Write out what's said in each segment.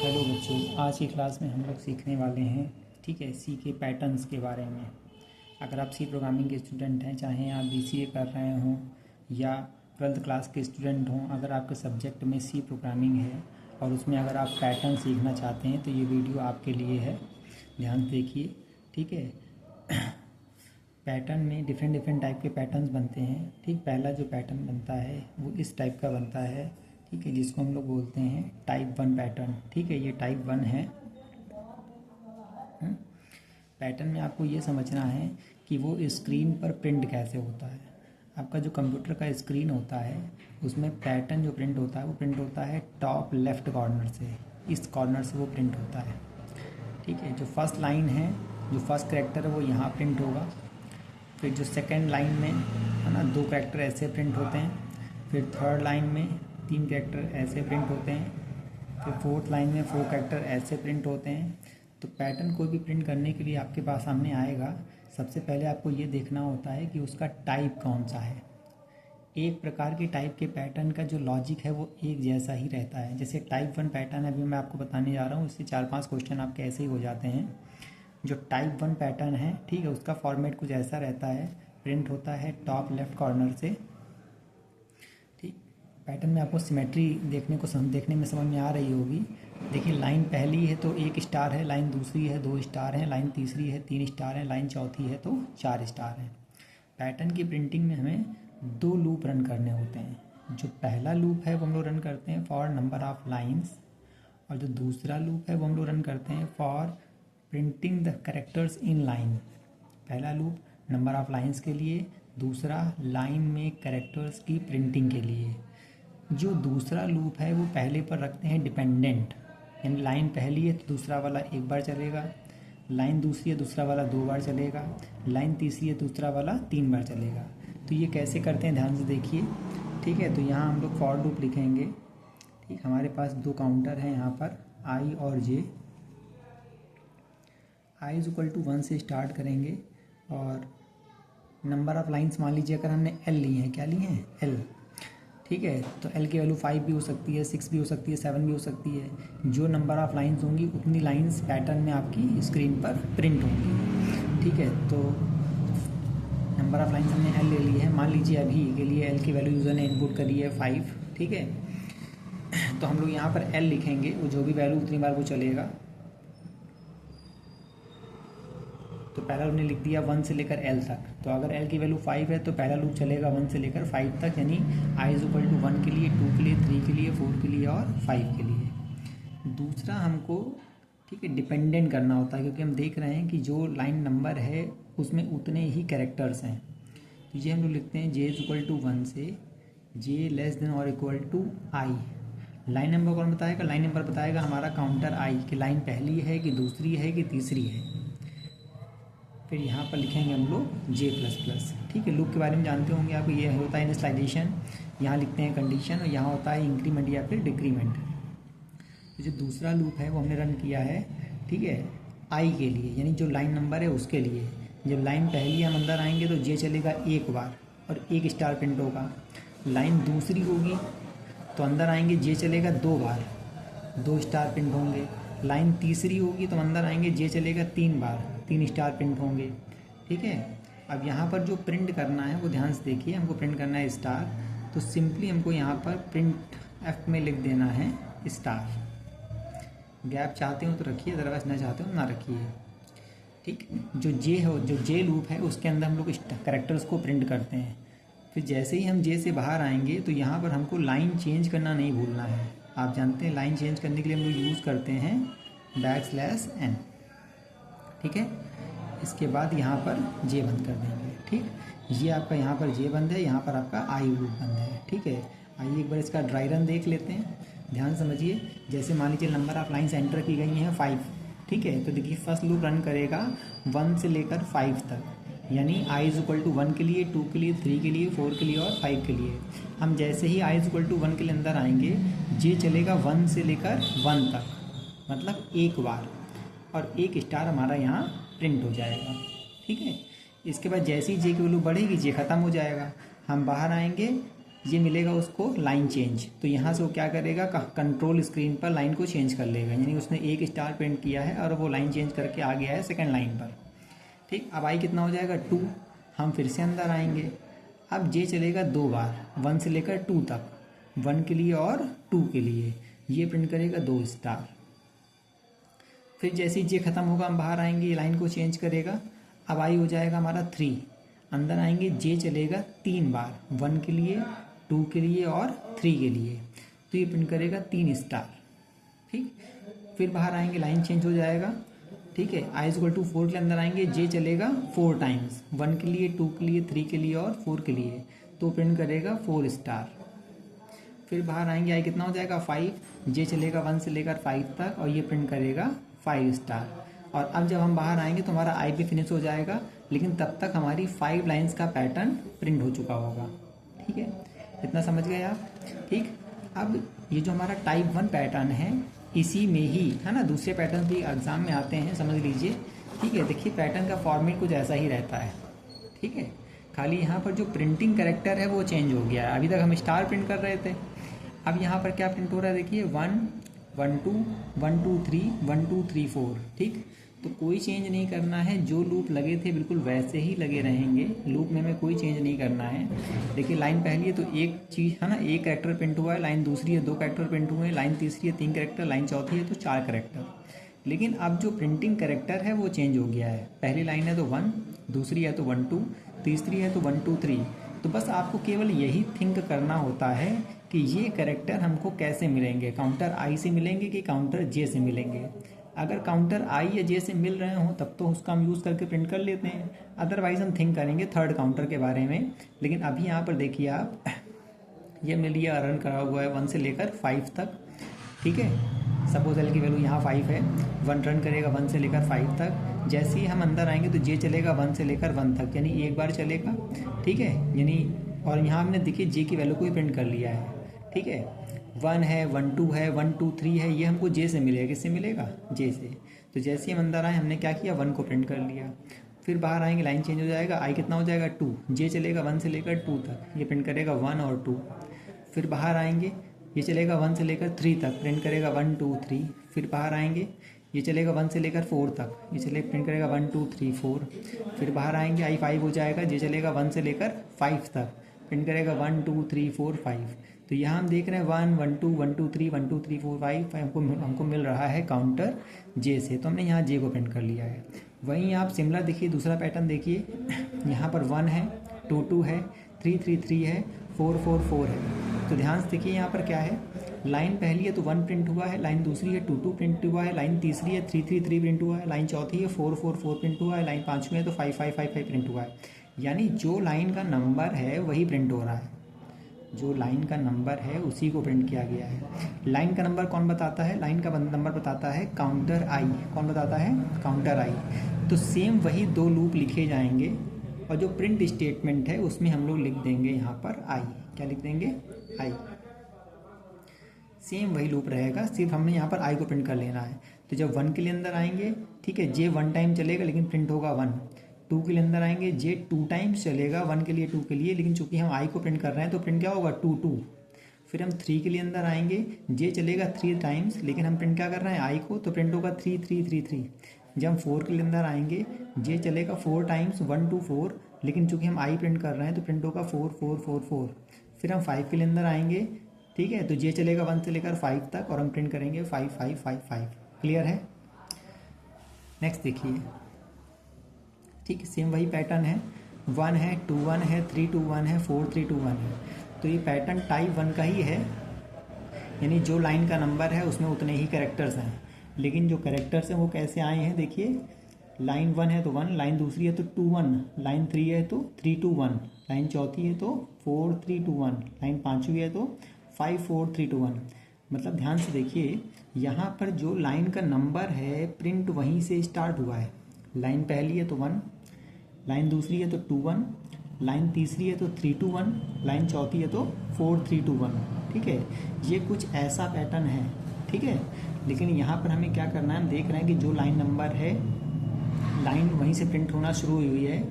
Hello बच्चों, आज की क्लास में हम लोग सीखने वाले हैं, ठीक है, सी के पैटर्न्स के बारे में। अगर आप सी प्रोग्रामिंग के स्टूडेंट हैं, चाहे आप बीसीए कर रहे हों या 12th क्लास के स्टूडेंट हों, अगर आपके सब्जेक्ट में सी प्रोग्रामिंग है और उसमें अगर आप पैटर्न सीखना चाहते हैं तो ये वीडियो आपके लिए है। ध्यान से देखिए, ठीक है। पैटर्न में डिफरेंट टाइप के पैटर्न्स बनते हैं, ठीक। पहला जो पैटर्न बनता है वो इस टाइप का बनता है, ठीक है, जिसको हम लोग बोलते हैं टाइप 1 पैटर्न, ठीक है। ये टाइप 1 है। पैटर्न में आपको ये समझना है कि वो स्क्रीन पर प्रिंट कैसे होता है। आपका जो कंप्यूटर का स्क्रीन होता है उसमें पैटर्न जो प्रिंट होता है वो प्रिंट होता है टॉप लेफ़्ट कॉर्नर से, इस कॉर्नर से वो प्रिंट होता है, ठीक है। जो फर्स्ट लाइन है, जो फर्स्ट कैरेक्टर है वो यहाँ प्रिंट होगा। फिर जो सेकंड लाइन में है ना, 2 कैरेक्टर ऐसे प्रिंट होते हैं। फिर थर्ड लाइन में 3 कैरेक्टर ऐसे प्रिंट होते हैं। फिर फोर्थ लाइन में 4 कैरेक्टर ऐसे प्रिंट होते हैं। तो पैटर्न कोई भी प्रिंट करने के लिए आपके पास सामने आएगा, सबसे पहले आपको ये देखना होता है कि उसका टाइप कौन सा है। एक प्रकार के टाइप के पैटर्न का जो लॉजिक है वो एक जैसा ही रहता है। जैसे टाइप 1 पैटर्न अभी मैं आपको बताने जा रहा हूँ, इससे 4-5 क्वेश्चन आपके ऐसे ही हो जाते हैं। जो टाइप 1 पैटर्न है, ठीक है, उसका फॉर्मेट कुछ ऐसा रहता है, प्रिंट होता है टॉप लेफ़्ट कॉर्नर से, ठीक। पैटर्न में आपको सिमेट्री देखने में समझ में आ रही होगी। देखिए, लाइन पहली है तो 1 स्टार है, लाइन दूसरी है 2 स्टार हैं, लाइन तीसरी है 3 स्टार हैं, लाइन चौथी है तो 4 स्टार हैं। पैटर्न की प्रिंटिंग में हमें 2 लूप रन करने होते हैं। जो पहला लूप है वो हम लोग रन करते हैं फॉर नंबर ऑफ़ लाइन्स, और जो दूसरा लूप है वो हम लोग रन करते हैं for printing the characters in line. पहला लूप नंबर ऑफ़ लाइन्स के लिए, दूसरा लाइन में कैरेक्टर्स की प्रिंटिंग के लिए। जो दूसरा लूप है वो पहले पर रखते हैं डिपेंडेंट, यानी लाइन पहली है तो दूसरा वाला 1 बार चलेगा, लाइन दूसरी है दूसरा वाला 2 बार चलेगा, लाइन तीसरी है दूसरा वाला 3 बार चलेगा। तो ये कैसे करते हैं ध्यान से देखिए, ठीक है। तो यहाँ हम लोग फॉर लूप लिखेंगे, ठीक। हमारे पास 2 काउंटर हैं यहाँ पर, आई और जे। आई इज इक्वल टू 1 से स्टार्ट करेंगे और नंबर ऑफ़ लाइन्स मान लीजिए अगर हमने एल लिए हैं, क्या लिए हैं, एल, ठीक है। तो एल की वैल्यू 5 भी हो सकती है, 6 भी हो सकती है, 7 भी हो सकती है। जो नंबर ऑफ़ लाइन्स होंगी उतनी लाइन्स पैटर्न में आपकी स्क्रीन पर प्रिंट होंगी, ठीक है। तो नंबर ऑफ़ लाइन्स हमने एल ले ली है, मान लीजिए अभी के लिए एल की वैल्यू यूज़र ने इनपुट करी है 5, ठीक है। तो हम लोग यहाँ पर एल लिखेंगे, वो जो भी वैल्यू उतनी बार वो चलेगा। तो पहला लूप ने लिख दिया 1 से लेकर एल तक। तो अगर एल की वैल्यू 5 है तो पहला लूप चलेगा 1 से लेकर 5 तक, यानी आई इज इक्वल टू 1 के लिए, 2 के लिए, 3 के लिए, 4 के लिए और 5 के लिए। दूसरा हमको, ठीक है, डिपेंडेंट करना होता है, क्योंकि हम देख रहे हैं कि जो लाइन नंबर है उसमें उतने ही कैरेक्टर्स हैं। तो ये हम लोग लिखते हैं जे इज इक्वल टू 1 से जे लेस देन और equal to I. Line number कौन बताएगा, लाइन नंबर बताएगा हमारा काउंटर आई, कि लाइन पहली है कि दूसरी है कि तीसरी है। फिर यहाँ पर लिखेंगे हम लोग जे प्लस प्लस, ठीक है। लूप के बारे में जानते होंगे आप, ये होता है इनिशियलाइजेशन, यहाँ लिखते हैं कंडीशन, और यहाँ होता है इंक्रीमेंट या फिर डिक्रीमेंट। तो जो दूसरा लूप है वो हमने रन किया है, ठीक है, आई के लिए, यानी जो लाइन नंबर है उसके लिए। जब लाइन पहली हम अंदर आएंगे तो जे चलेगा 1 बार और 1 स्टार प्रिंट होगा। लाइन दूसरी होगी तो अंदर आएंगे जे चलेगा 2 बार, 2 स्टार प्रिंट होंगे। लाइन तीसरी होगी तो अंदर आएंगे जे चलेगा 3 बार, 3 स्टार प्रिंट होंगे, ठीक है। अब यहाँ पर जो प्रिंट करना है वो ध्यान से देखिए, हमको प्रिंट करना है स्टार, तो सिंपली हमको यहाँ पर प्रिंट एफ में लिख देना है स्टार। गैप चाहते हो तो रखिए, अदरवाइज ना चाहते हो ना रखिए, ठीक। जो जे हो, जो जे लूप है उसके अंदर हम लोग कैरेक्टर्स को प्रिंट करते हैं। फिर जैसे ही हम जे से बाहर आएंगे तो यहाँ पर हमको लाइन चेंज करना नहीं भूलना है। आप जानते हैं लाइन चेंज करने के लिए हम लोग यूज़ करते हैं \n, ठीक है। इसके बाद यहाँ पर जे बंद कर देंगे, ठीक। ये आपका यहाँ पर जे बंद है, यहाँ पर आपका आई लूप बंद है, ठीक है। आइए एक बार इसका ड्राई रन देख लेते हैं, ध्यान समझिए। जैसे मान लीजिए नंबर ऑफ़ लाइन्स एंटर की गई हैं 5, ठीक है। तो देखिए फर्स्ट लूप रन करेगा 1 से लेकर 5 तक, यानी आई इज इक्वल टू 1 के लिए, 2 के लिए, 3 के लिए, 4 के लिए और 5 के लिए। हम जैसे ही आई इज इक्वल टू 1 के लिए अंदर आएंगे, जे चलेगा 1 से लेकर 1 तक, मतलब 1 बार, और 1 स्टार हमारा यहाँ प्रिंट हो जाएगा, ठीक है। इसके बाद जैसे ही जे की वैल्यू बढ़ेगी जे ख़त्म हो जाएगा। हम बाहर आएंगे, ये मिलेगा उसको लाइन चेंज। तो यहाँ से वो क्या करेगा, कंट्रोल स्क्रीन पर लाइन को चेंज कर लेगा, यानी उसने एक स्टार प्रिंट किया है और वो लाइन चेंज करके आ गया है सेकंड लाइन पर। ठीक, अब आई कितना हो जाएगा 2। हम फिर से अंदर आएंगे। अब जे चलेगा 2 बार 1 से लेकर 2 तक, 1 के लिए और 2 के लिए। ये प्रिंट करेगा 2 स्टार। फिर जैसे ही जे खत्म होगा हम बाहर आएंगे, ये लाइन को चेंज करेगा। अब आई हो जाएगा हमारा 3। अंदर आएंगे, जे चलेगा 3 बार 1 के लिए, 2 के लिए और 3 के लिए। तो ये प्रिंट करेगा 3 स्टार। ठीक, फिर बाहर आएंगे, लाइन चेंज हो जाएगा। ठीक है, आई इक्वल टू 4 के अंदर आएंगे, जे चलेगा 4 टाइम्स 1 के लिए, 2 के लिए, 3 के लिए और 4 के लिए। तो प्रिंट करेगा 4 स्टार। फिर बाहर आएंगे, आई कितना हो जाएगा 5, जे चलेगा 1 से लेकर 5 तक और ये प्रिंट करेगा 5 स्टार। और अब जब हम बाहर आएंगे तो हमारा आई भी फिनिश हो जाएगा, लेकिन तब तक हमारी 5 लाइंस का पैटर्न प्रिंट हो चुका होगा। ठीक है, इतना समझ गए आप। ठीक, अब ये जो हमारा टाइप 1 पैटर्न है, इसी में ही है ना दूसरे पैटर्न भी एग्जाम में आते हैं, समझ लीजिए। ठीक है, देखिए पैटर्न का फॉर्मेट कुछ ऐसा ही रहता है। ठीक है, खाली यहाँ पर जो प्रिंटिंग कैरेक्टर है वो चेंज हो गया है। अभी तक हम स्टार प्रिंट कर रहे थे, अब यहाँ पर क्या प्रिंट हो रहा है, देखिए 1 1 2 1 2 3 1 2 3 4। ठीक, तो कोई चेंज नहीं करना है, जो लूप लगे थे बिल्कुल वैसे ही लगे रहेंगे, लूप में हमें कोई चेंज नहीं करना है। देखिए लाइन पहली है तो एक चीज़ है ना, एक कैरेक्टर प्रिंट हुआ है, लाइन दूसरी है 2 कैरेक्टर प्रिंट हुए हैं, लाइन तीसरी है 3 कैरेक्टर, लाइन चौथी है तो 4 कैरेक्टर। लेकिन अब जो प्रिंटिंग कैरेक्टर है वो चेंज हो गया है। पहली लाइन है तो 1, दूसरी है तो 1 2, तीसरी है तो 1 2 3। तो बस आपको केवल यही थिंक करना होता है कि ये कैरेक्टर हमको कैसे मिलेंगे, काउंटर आई से मिलेंगे कि काउंटर जे से मिलेंगे। अगर काउंटर आई या जे से मिल रहे हों तब तो उसका हम यूज़ करके प्रिंट कर लेते हैं, अदरवाइज हम थिंक करेंगे थर्ड काउंटर के बारे में। लेकिन अभी यहाँ पर देखिए आप, ये हमने लिया रन करा हुआ है 1 से लेकर 5 तक। ठीक है, सपोज एल की वैल्यू यहाँ 5 है, 1 रन करेगा 1 से लेकर 5 तक। जैसे ही हम अंदर आएंगे तो जे चलेगा 1 से लेकर 1 तक, यानी एक बार चलेगा। ठीक है, यानी और यहाँ हमने देखिए जे की वैल्यू को ही प्रिंट कर लिया है। ठीक है, 1 है 1 2 है 1 2 3 है, ये हमको जे से मिलेगा। किससे मिलेगा, जे से। तो जैसे ही हम अंदर आए हमने क्या किया, 1 को प्रिंट कर लिया। फिर बाहर आएंगे, लाइन चेंज हो जाएगा, आई कितना हो जाएगा 2, जे चलेगा 1 से लेकर 2 तक, ये प्रिंट करेगा 1 और 2। फिर बाहर आएंगे, ये चलेगा 1 से लेकर 3 तक, प्रिंट करेगा 1 2 3। फिर बाहर आएंगे, ये चलेगा 1 से लेकर 4 तक, ये चले प्रिंट करेगा 1 2 3 4। फिर बाहर आएंगे, आई 5 हो जाएगा, ये चलेगा 1 से लेकर 5 तक, प्रिंट करेगा 1 2 3 4 5। तो यहाँ हम देख रहे हैं 1 1 2 1 2 3 1 2 3 4 5 हमको मिल रहा है काउंटर जे से, तो हमने यहाँ जे को प्रिंट कर लिया है। वहीं आप सिमिलर देखिए, दूसरा पैटर्न देखिए, यहाँ पर 1 है 2 2 है 3 3 3 है 4 4 4 है। तो ध्यान से देखिए यहाँ पर क्या है, लाइन पहली है तो 1 प्रिंट हुआ है, लाइन दूसरी है 2 2 प्रिंट हुआ है, लाइन तीसरी है 3 3 3 प्रिंट हुआ है, लाइन चौथी है 4 4 4 प्रिंट हुआ है, लाइन पाँचवीं है तो 5 5 5 5 प्रिंट हुआ है। यानी जो लाइन का नंबर है वही प्रिंट हो रहा है, जो लाइन का नंबर है उसी को प्रिंट किया गया है। लाइन का नंबर कौन बताता है, लाइन का नंबर बताता है काउंटर आई। कौन बताता है, काउंटर आई। तो सेम वही 2 लूप लिखे जाएंगे और जो प्रिंट स्टेटमेंट है उसमें हम लोग लिख देंगे यहाँ पर आई। क्या लिख देंगे, आई। सेम वही लूप रहेगा, सिर्फ हमने यहाँ पर आई को प्रिंट कर लेना है। तो जब 1 के लिए अंदर आएंगे, ठीक है, जे 1 टाइम चलेगा लेकिन प्रिंट होगा 1। 2 के लिए अंदर आएंगे, जे 2 टाइम्स चलेगा, 1 के लिए 2 के लिए, लेकिन चूंकि हम आई को प्रिंट कर रहे हैं तो प्रिंट क्या होगा 2 2। फिर हम 3 के लिए अंदर आएंगे, जे चलेगा 3 टाइम्स लेकिन हम प्रिंट क्या कर रहे हैं आई को, तो प्रिंट होगा 3 3 3 3। जब हम 4 के लिए अंदर आएंगे, जे चलेगा 4 टाइम्स 1 2 4, लेकिन चूंकि हम आई प्रिंट कर रहे हैं तो प्रिंट होगा 4 4 4 4। फिर हम 5 के लिए अंदर आएंगे, ठीक है, तो जे चलेगा 1 से लेकर 5 तक और हम प्रिंट करेंगे 5 5 5 5। क्लियर है। नेक्स्ट देखिए, ठीक है, सेम वही पैटर्न है, 1 है 2 1 है 3 2 1 है 4 3 2 1 है। तो ये पैटर्न टाइप 1 का ही है, यानी जो लाइन का नंबर है उसमें उतने ही कैरेक्टर्स हैं, लेकिन जो कैरेक्टर्स हैं वो कैसे आए हैं देखिए, लाइन 1 है तो 1, लाइन दूसरी है तो 2 1, लाइन 3 है तो 3 2 1, लाइन चौथी है तो 4 3 2 1, लाइन पाँचवीं है तो 5 4 3 2 1। मतलब ध्यान से देखिए, यहाँ पर जो लाइन का नंबर है प्रिंट वहीं से स्टार्ट हुआ है। लाइन पहली है तो 1, लाइन दूसरी है तो 2 1, लाइन तीसरी है तो 3 2 1, लाइन चौथी है तो 4 3 2 1। ठीक है, ये कुछ ऐसा पैटर्न है। ठीक है, लेकिन यहाँ पर हमें क्या करना है, हम देख रहे हैं कि जो लाइन नंबर है लाइन वहीं से प्रिंट होना शुरू हुई है।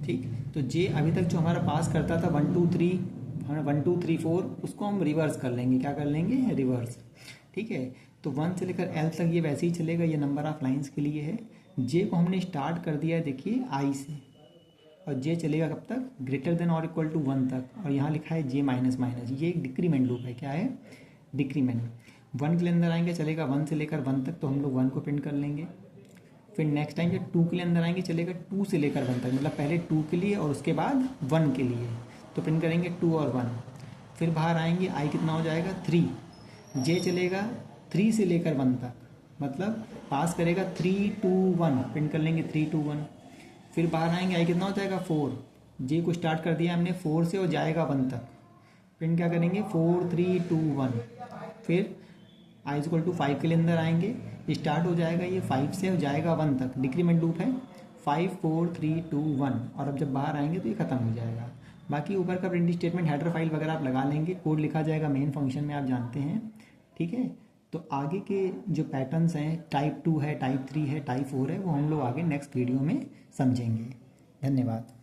ठीक, तो जे अभी तक जो हमारा पास करता था 1 2 3 हमें 1 2 3 4 उसको हम रिवर्स कर लेंगे, क्या कर लेंगे, रिवर्स। ठीक है, तो 1 से लेकर एल तक ये वैसे ही चलेगा, ये नंबर ऑफ लाइंस के लिए है। जे को हमने स्टार्ट कर दिया है देखिए आई से, और जे चलेगा कब तक, ग्रेटर देन और इक्वल टू 1 तक, और यहाँ लिखा है जे माइनस माइनस, ये एक डिक्रीमेंट लूप है। क्या है, डिक्रीमेंट। 1 के लिए अंदर आएंगे चलेगा 1 से लेकर 1 तक, तो हम लोग 1 को प्रिंट कर लेंगे। फिर नेक्स्ट टाइम जब 2 के लिए अंदर आएंगे चलेगा 2 से लेकर 1 तक, मतलब पहले 2 के लिए और उसके बाद 1 के लिए, तो प्रिंट करेंगे 2 और 1। फिर बाहर आएंगे आई कितना हो जाएगा 3, जे चलेगा 3 से लेकर 1 तक, मतलब पास करेगा 3 2 1, प्रिंट कर लेंगे 3 2 1। फिर बाहर आएंगे आई कितना हो जाएगा 4, जे को स्टार्ट कर दिया हमने 4 से और जाएगा 1 तक, प्रिंट क्या करेंगे 4 3 2 1। फिर आई इक्वल टू 5 के लिए अंदर आएंगे, स्टार्ट हो जाएगा ये 5 से और जाएगा 1 तक, डिक्रीमेंट लूप है 5 4 3 2 1, और अब जब बाहर आएंगे तो ये खत्म हो जाएगा। बाकी ऊपर का प्रिंट स्टेटमेंट हेडर फाइल वगैरह आप लगा लेंगे, कोड लिखा जाएगा मेन फंक्शन में, आप जानते हैं। ठीक है, तो आगे के जो पैटर्न्स हैं, टाइप 2 है, टाइप 3 है, टाइप 4 है, वो हम लोग आगे नेक्स्ट वीडियो में समझेंगे। धन्यवाद।